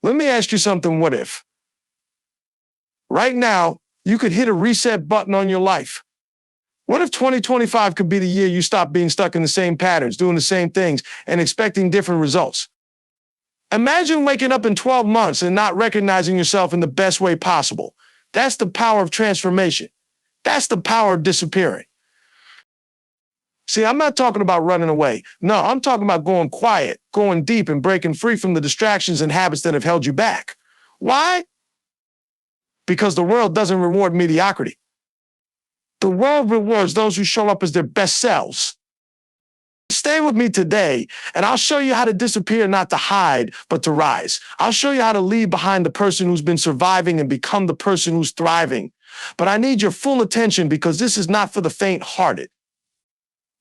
Let me ask you something, what if? Right now, you could hit a reset button on your life. What if 2025 could be the year you stop being stuck in the same patterns, doing the same things, and expecting different results? Imagine waking up in 12 months and not recognizing yourself in the best way possible. That's the power of transformation. That's the power of disappearing. See, I'm not talking about running away. No, I'm talking about going quiet, going deep, and breaking free from the distractions and habits that have held you back. Why? Because the world doesn't reward mediocrity. The world rewards those who show up as their best selves. Stay with me today, and I'll show you how to disappear, not to hide, but to rise. I'll show you how to leave behind the person who's been surviving and become the person who's thriving. But I need your full attention, because this is not for the faint-hearted.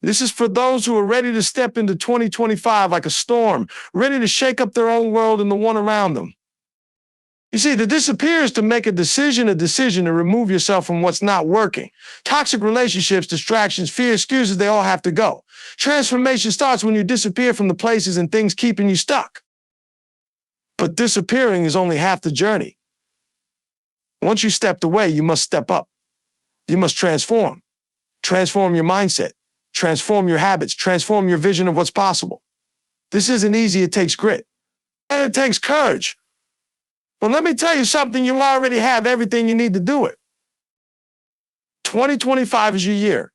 This is for those who are ready to step into 2025 like a storm, ready to shake up their own world and the one around them. You see, to disappear is to make a decision to remove yourself from what's not working. Toxic relationships, distractions, fear, excuses, they all have to go. Transformation starts when you disappear from the places and things keeping you stuck. But disappearing is only half the journey. Once you stepped away, you must step up. You must transform. Transform your mindset. Transform your habits. Transform your vision of what's possible. This isn't easy. It takes grit. And it takes courage. But let me tell you something, you already have everything you need to do it. 2025 is your year.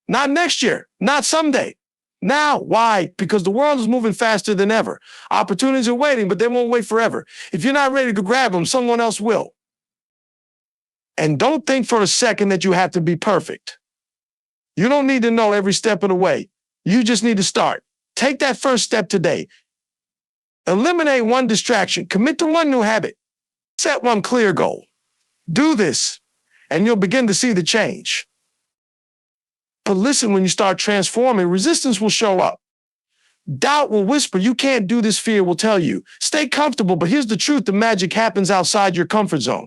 Not next year, not someday. Now, why? Because the world is moving faster than ever. Opportunities are waiting, but they won't wait forever. If you're not ready to grab them, someone else will. And don't think for a second that you have to be perfect. You don't need to know every step of the way. You just need to start. Take that first step today. Eliminate one distraction. Commit to one new habit. Set one clear goal. Do this, and you'll begin to see the change. But listen, when you start transforming, resistance will show up. Doubt will whisper, you can't do this. Fear will tell you, stay comfortable. But here's the truth, the magic happens outside your comfort zone.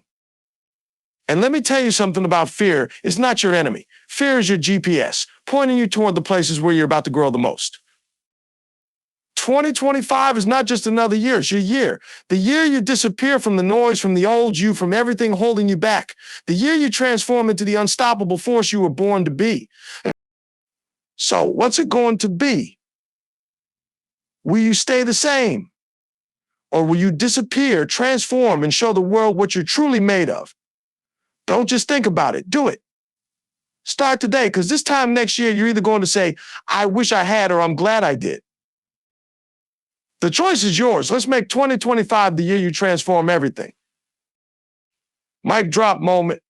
And let me tell you something about fear. It's not your enemy. Fear is your GPS, pointing you toward the places where you're about to grow the most. 2025 is not just another year, it's your year. The year you disappear from the noise, from the old you, from everything holding you back. The year you transform into the unstoppable force you were born to be. So what's it going to be? Will you stay the same? Or will you disappear, transform, and show the world what you're truly made of? Don't just think about it, do it. Start today, because this time next year, you're either going to say, I wish I had, or I'm glad I did. The choice is yours. Let's make 2025 the year you transform everything. Mic drop moment.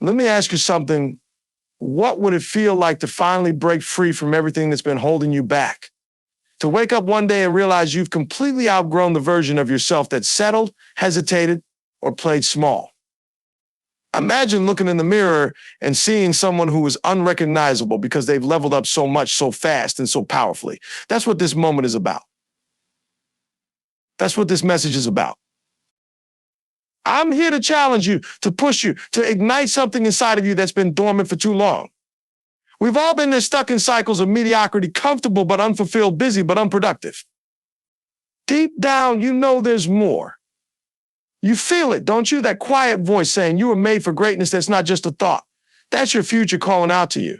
Let me ask you something. What would it feel like to finally break free from everything that's been holding you back? To wake up one day and realize you've completely outgrown the version of yourself that settled, hesitated, or played small. Imagine looking in the mirror and seeing someone who is unrecognizable because they've leveled up so much, so fast, and so powerfully. That's what this moment is about. That's what this message is about. I'm here to challenge you, to push you, to ignite something inside of you that's been dormant for too long. We've all been there stuck in cycles of mediocrity, comfortable but unfulfilled, busy but unproductive. Deep down, you know there's more. You feel it, don't you? That quiet voice saying you were made for greatness. That's not just a thought. That's your future calling out to you.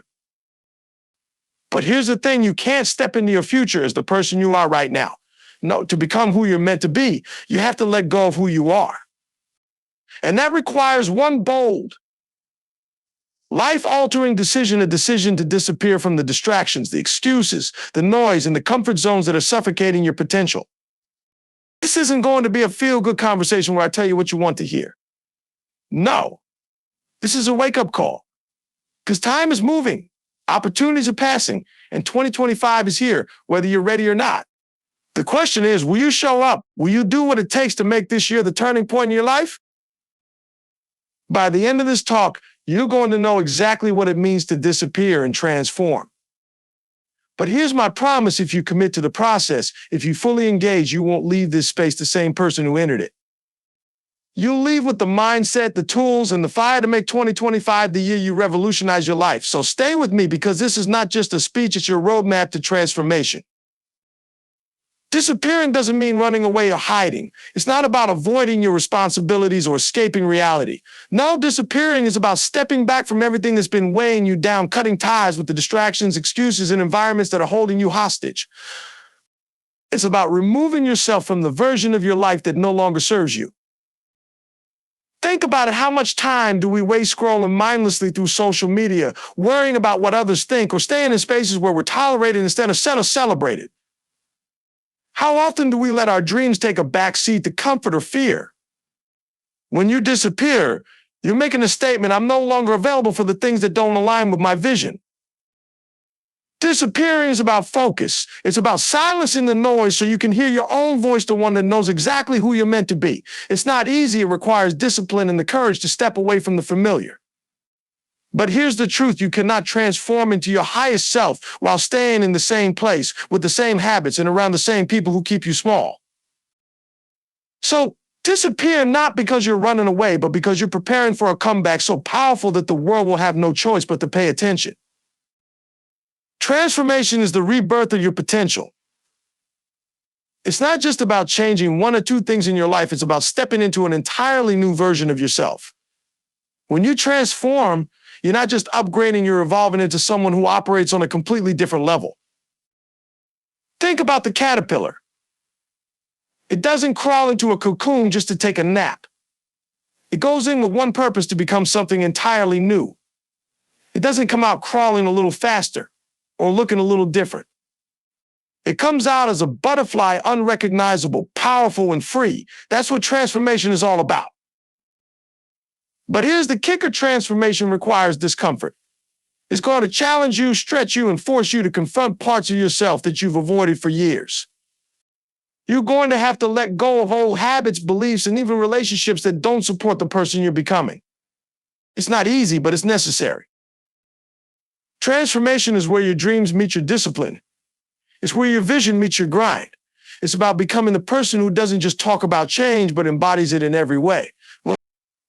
But here's the thing, you can't step into your future as the person you are right now. No, to become who you're meant to be, you have to let go of who you are. And that requires one bold, life-altering decision, a decision to disappear from the distractions, the excuses, the noise, and the comfort zones that are suffocating your potential. This isn't going to be a feel-good conversation where I tell you what you want to hear. No, this is a wake-up call. Because time is moving, opportunities are passing, and 2025 is here, whether you're ready or not. The question is, will you show up? Will you do what it takes to make this year the turning point in your life? By the end of this talk, you're going to know exactly what it means to disappear and transform. But here's my promise, if you commit to the process, if you fully engage, you won't leave this space the same person who entered it. You'll leave with the mindset, the tools, and the fire to make 2025 the year you revolutionize your life. So stay with me, because this is not just a speech, it's your roadmap to transformation. Disappearing doesn't mean running away or hiding. It's not about avoiding your responsibilities or escaping reality. No, disappearing is about stepping back from everything that's been weighing you down, cutting ties with the distractions, excuses, and environments that are holding you hostage. It's about removing yourself from the version of your life that no longer serves you. Think about it. How much time do we waste scrolling mindlessly through social media, worrying about what others think, or staying in spaces where we're tolerated instead of celebrated? How often do we let our dreams take a backseat to comfort or fear? When you disappear, you're making a statement: I'm no longer available for the things that don't align with my vision. Disappearing is about focus. It's about silencing the noise so you can hear your own voice, the one that knows exactly who you're meant to be. It's not easy. It requires discipline and the courage to step away from the familiar. But here's the truth: you cannot transform into your highest self while staying in the same place, with the same habits, and around the same people who keep you small. So disappear not because you're running away, but because you're preparing for a comeback so powerful that the world will have no choice but to pay attention. Transformation is the rebirth of your potential. It's not just about changing one or two things in your life. It's about stepping into an entirely new version of yourself. When you transform, you're not just upgrading, you're evolving into someone who operates on a completely different level. Think about the caterpillar. It doesn't crawl into a cocoon just to take a nap. It goes in with one purpose: to become something entirely new. It doesn't come out crawling a little faster or looking a little different. It comes out as a butterfly, unrecognizable, powerful, and free. That's what transformation is all about. But here's the kicker: transformation requires discomfort. It's going to challenge you, stretch you, and force you to confront parts of yourself that you've avoided for years. You're going to have to let go of old habits, beliefs, and even relationships that don't support the person you're becoming. It's not easy, but it's necessary. Transformation is where your dreams meet your discipline. It's where your vision meets your grind. It's about becoming the person who doesn't just talk about change, but embodies it in every way.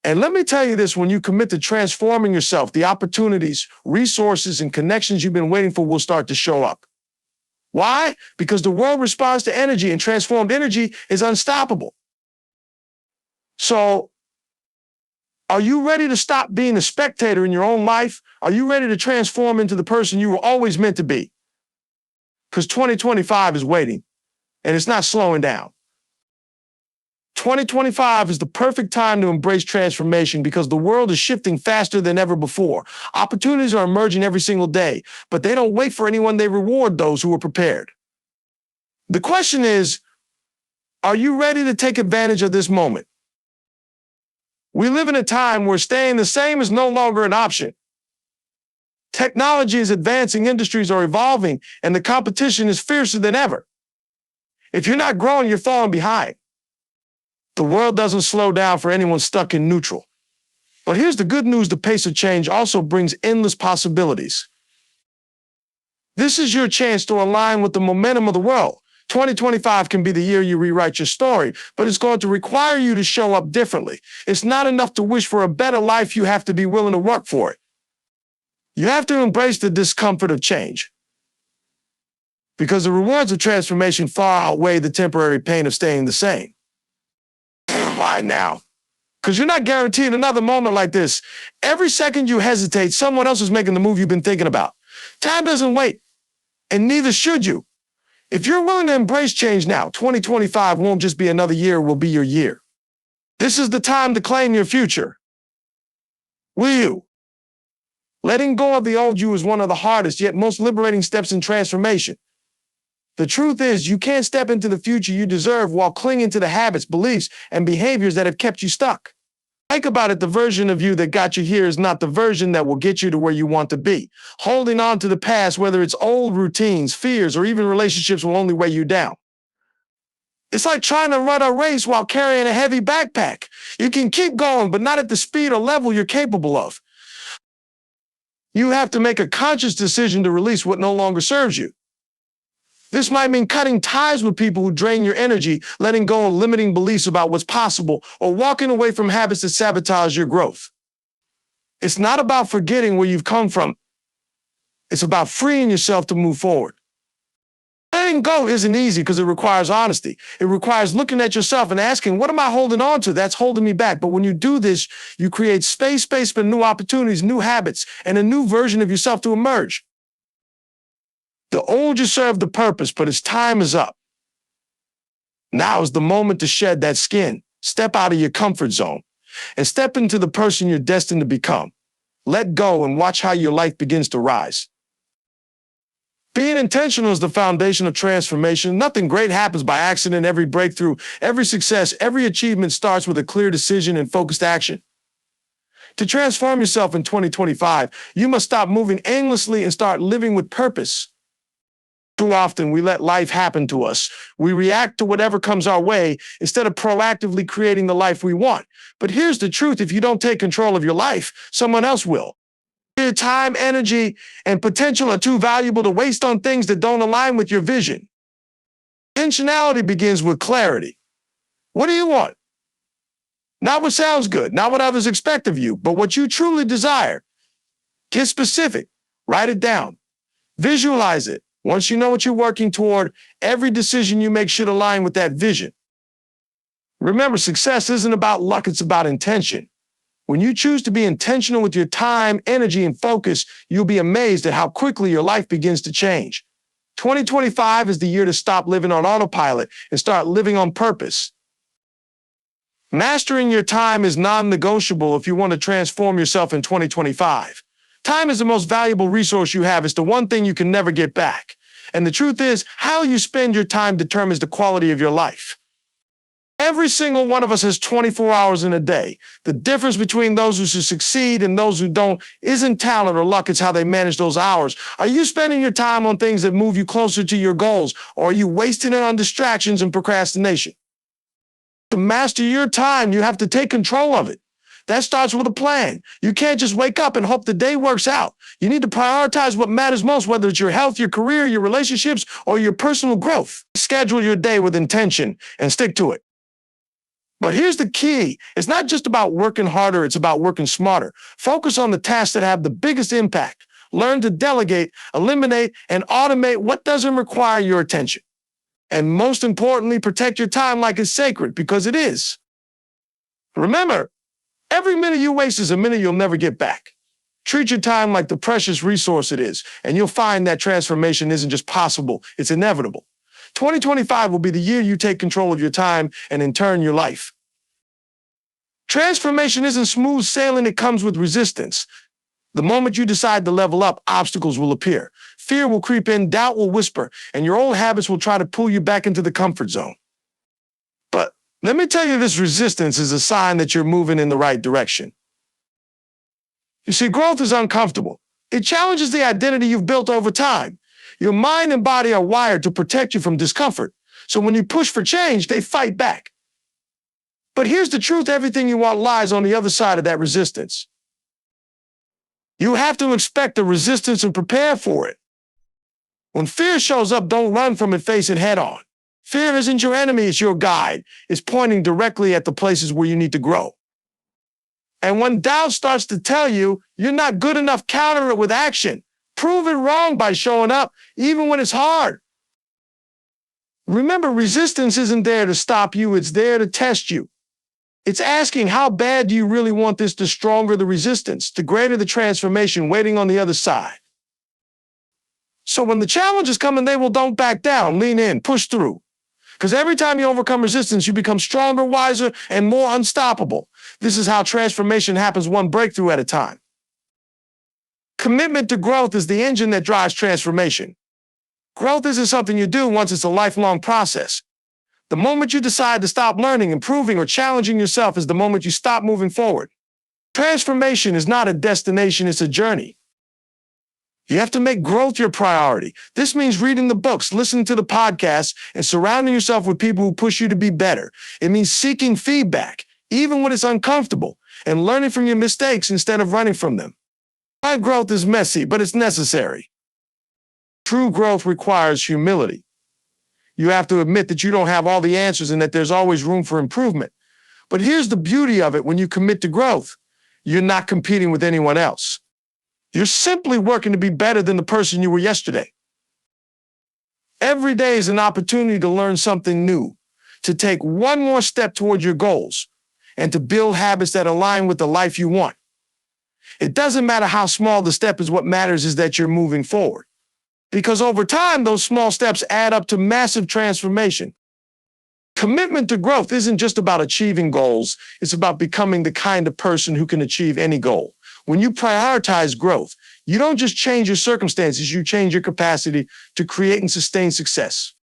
And let me tell you this: when you commit to transforming yourself, the opportunities, resources, and connections you've been waiting for will start to show up. Why? Because the world responds to energy, and transformed energy is unstoppable. So, are you ready to stop being a spectator in your own life? Are you ready to transform into the person you were always meant to be? Because 2025 is waiting, and it's not slowing down. 2025 is the perfect time to embrace transformation because the world is shifting faster than ever before. Opportunities are emerging every single day, but they don't wait for anyone. They reward those who are prepared. The question is, are you ready to take advantage of this moment? We live in a time where staying the same is no longer an option. Technology is advancing, industries are evolving, and the competition is fiercer than ever. If you're not growing, you're falling behind. The world doesn't slow down for anyone stuck in neutral. But here's the good news: the pace of change also brings endless possibilities. This is your chance to align with the momentum of the world. 2025 can be the year you rewrite your story, but it's going to require you to show up differently. It's not enough to wish for a better life. You have to be willing to work for it. You have to embrace the discomfort of change, because the rewards of transformation far outweigh the temporary pain of staying the same. Why now? Because you're not guaranteed another moment like this. Every second you hesitate, someone else is making the move you've been thinking about. Time doesn't wait, and neither should you. If you're willing to embrace change now, 2025 won't just be another year, it will be your year. This is the time to claim your future. Will you? Letting go of the old you is one of the hardest yet most liberating steps in transformation. The truth is, you can't step into the future you deserve while clinging to the habits, beliefs, and behaviors that have kept you stuck. Think about it: the version of you that got you here is not the version that will get you to where you want to be. Holding on to the past, whether it's old routines, fears, or even relationships, will only weigh you down. It's like trying to run a race while carrying a heavy backpack. You can keep going, but not at the speed or level you're capable of. You have to make a conscious decision to release what no longer serves you. This might mean cutting ties with people who drain your energy, letting go of limiting beliefs about what's possible, or walking away from habits that sabotage your growth. It's not about forgetting where you've come from. It's about freeing yourself to move forward. Letting go isn't easy because it requires honesty. It requires looking at yourself and asking, what am I holding on to that's holding me back? But when you do this, you create space for new opportunities, new habits, and a new version of yourself to emerge. The old you served the purpose, but its time is up. Now is the moment to shed that skin, step out of your comfort zone, and step into the person you're destined to become. Let go and watch how your life begins to rise. Being intentional is the foundation of transformation. Nothing great happens by accident. Every breakthrough, every success, every achievement starts with a clear decision and focused action. To transform yourself in 2025, you must stop moving aimlessly and start living with purpose. Too often, we let life happen to us. We react to whatever comes our way instead of proactively creating the life we want. But here's the truth. If you don't take control of your life, someone else will. Your time, energy, and potential are too valuable to waste on things that don't align with your vision. Intentionality begins with clarity. What do you want? Not what sounds good, not what others expect of you, but what you truly desire. Get specific. Write it down. Visualize it. Once you know what you're working toward, every decision you make should align with that vision. Remember, success isn't about luck, it's about intention. When you choose to be intentional with your time, energy, and focus, you'll be amazed at how quickly your life begins to change. 2025 is the year to stop living on autopilot and start living on purpose. Mastering your time is non-negotiable if you want to transform yourself in 2025. Time is the most valuable resource you have. It's the one thing you can never get back. And the truth is, how you spend your time determines the quality of your life. Every single one of us has 24 hours in a day. The difference between those who succeed and those who don't isn't talent or luck, it's how they manage those hours. Are you spending your time on things that move you closer to your goals, or are you wasting it on distractions and procrastination? To master your time, you have to take control of it. That starts with a plan. You can't just wake up and hope the day works out. You need to prioritize what matters most, whether it's your health, your career, your relationships, or your personal growth. Schedule your day with intention and stick to it. But here's the key. It's not just about working harder, it's about working smarter. Focus on the tasks that have the biggest impact. Learn to delegate, eliminate, and automate what doesn't require your attention. And most importantly, protect your time like it's sacred, because it is. Remember, every minute you waste is a minute you'll never get back. Treat your time like the precious resource it is, and you'll find that transformation isn't just possible, it's inevitable. 2025 will be the year you take control of your time and, in turn, your life. Transformation isn't smooth sailing, it comes with resistance. The moment you decide to level up, obstacles will appear. Fear will creep in, doubt will whisper, and your old habits will try to pull you back into the comfort zone. But let me tell you, this resistance is a sign that you're moving in the right direction. You see, growth is uncomfortable. It challenges the identity you've built over time. Your mind and body are wired to protect you from discomfort. So when you push for change, they fight back. But here's the truth, everything you want lies on the other side of that resistance. You have to expect the resistance and prepare for it. When fear shows up, don't run from it, face it head on. Fear isn't your enemy, it's your guide. It's pointing directly at the places where you need to grow. And when doubt starts to tell you you're not good enough, counter it with action. Prove it wrong by showing up, even when it's hard. Remember, resistance isn't there to stop you, it's there to test you. It's asking, how bad do you really want this? The stronger the resistance, the greater the transformation waiting on the other side. So when the challenges come and don't back down, lean in, push through. Because every time you overcome resistance, you become stronger, wiser, and more unstoppable. This is how transformation happens, one breakthrough at a time. Commitment to growth is the engine that drives transformation. Growth isn't something you do once, it's a lifelong process. The moment you decide to stop learning, improving, or challenging yourself is the moment you stop moving forward. Transformation is not a destination, it's a journey. You have to make growth your priority. This means reading the books, listening to the podcasts, and surrounding yourself with people who push you to be better. It means seeking feedback, even when it's uncomfortable, and learning from your mistakes instead of running from them. Growth is messy, but it's necessary. True growth requires humility. You have to admit that you don't have all the answers and that there's always room for improvement. But here's the beauty of it: when you commit to growth, you're not competing with anyone else. You're simply working to be better than the person you were yesterday. Every day is an opportunity to learn something new, to take one more step toward your goals, and to build habits that align with the life you want. It doesn't matter how small the step is, what matters is that you're moving forward. Because over time, those small steps add up to massive transformation. Commitment to growth isn't just about achieving goals, it's about becoming the kind of person who can achieve any goal. When you prioritize growth, you don't just change your circumstances, you change your capacity to create and sustain success.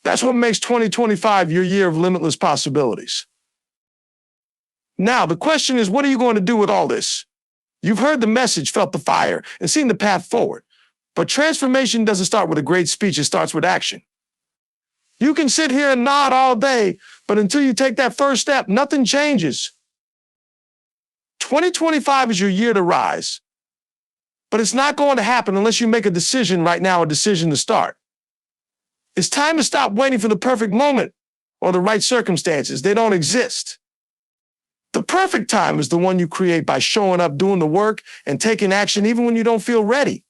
That's what makes 2025 your year of limitless possibilities. Now, the question is, what are you going to do with all this? You've heard the message, felt the fire, and seen the path forward. But transformation doesn't start with a great speech, it starts with action. You can sit here and nod all day, but until you take that first step, nothing changes. 2025 is your year to rise, but it's not going to happen unless you make a decision right now, a decision to start. It's time to stop waiting for the perfect moment or the right circumstances. They don't exist. The perfect time is the one you create by showing up, doing the work, and taking action even when you don't feel ready.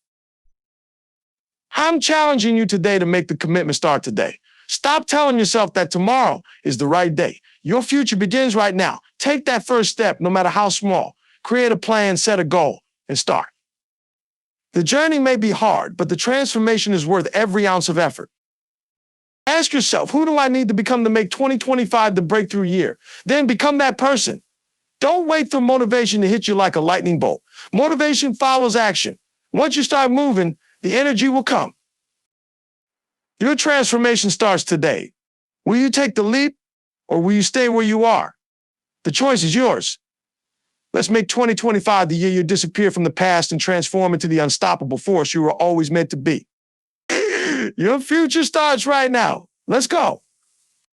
I'm challenging you today to make the commitment start today. Stop telling yourself that tomorrow is the right day. Your future begins right now. Take that first step, no matter how small. Create a plan, set a goal, and start. The journey may be hard, but the transformation is worth every ounce of effort. Ask yourself, who do I need to become to make 2025 the breakthrough year? Then become that person. Don't wait for motivation to hit you like a lightning bolt. Motivation follows action. Once you start moving, the energy will come. Your transformation starts today. Will you take the leap or will you stay where you are? The choice is yours. Let's make 2025 the year you disappear from the past and transform into the unstoppable force you were always meant to be. Your future starts right now. Let's go.